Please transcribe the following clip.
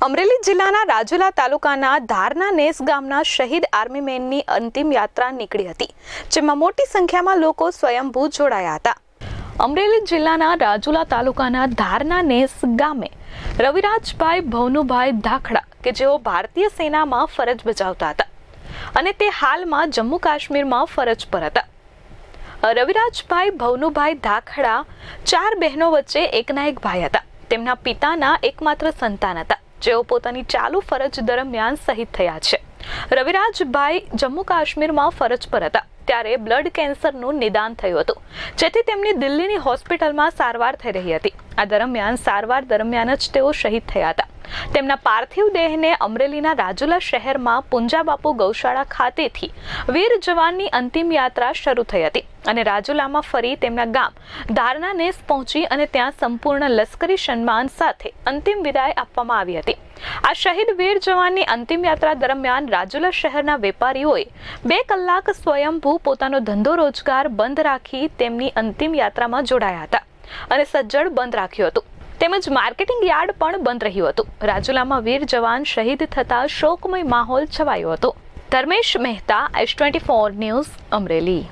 અમરેલી જિલ્લાના રાજુલા તાલુકાના ધારના નેસ ગામના શહીદ આર્મી મેનની અંતિમ યાત્રા નીકળી હતી, જેમાં મોટી સંખ્યામાં લોકો સ્વયંભૂ જોડાયા હતા. અમરેલી જિલ્લાના રાજુલા તાલુકાના ધારના નેસ ગામે રવિરાજભાઈ ભવનુભાઈ ધાખડા કે જેઓ ભારતીય સેનામાં ફરજ બજાવતા હતા અને તે હાલમાં જમ્મુ કાશ્મીરમાં ફરજ પર હતા. રવિરાજભાઈ ભવનુભાઈ ધાખડા 4 બહેનો વચ્ચે એકના એક ભાઈ હતા. તેમના પિતાના એકમાત્ર સંતાન હતા, જેઓ પોતાની ચાલુ ફરજ દરમિયાન શહીદ થયા છે. રવિરાજભાઈ જમ્મુ કાશ્મીરમાં ફરજ પર હતા ત્યારે બ્લડ કેન્સરનું નિદાન થયું હતું, જેથી તેમની દિલ્હીની હોસ્પિટલમાં સારવાર થઈ રહી હતી. આ દરમિયાન સારવાર દરમિયાન જ તેઓ શહીદ થયા હતા. તેમના પાર્થિવ દેહને અમરેલીના રાજુલા શહેરમાં પુંજાબાપુ ગૌશાળા ખાતેથી વીર જવાનની અંતિમ યાત્રા શરૂ થઈ હતી અને રાજુલામાં ફરી તેમના ગામ ધારના નેસ પહોંચી અને ત્યાં સંપૂર્ણ લશ્કરી સન્માન સાથે અંતિમ વિદાય આપવામાં આવી હતી. આ શહીદ વીર જવાનની અંતિમ યાત્રા દરમિયાન રાજુલા શહેરના વેપારીઓએ 2 કલાક સ્વયંભૂ પોતાનો ધંધો રોજગાર બંધ રાખી તેમની અંતિમ યાત્રામાં જોડાયા હતા અને સજ્જડ બંધ રાખ્યું હતું, તેમજ માર્કેટિંગ યાર્ડ પણ બંધ રહ્યું હતું. રાજુલામાં વીર જવાન શહીદ થતા શોકમય માહોલ છવાયો હતો. Dharmesh Mehta, S24 news, Amreli.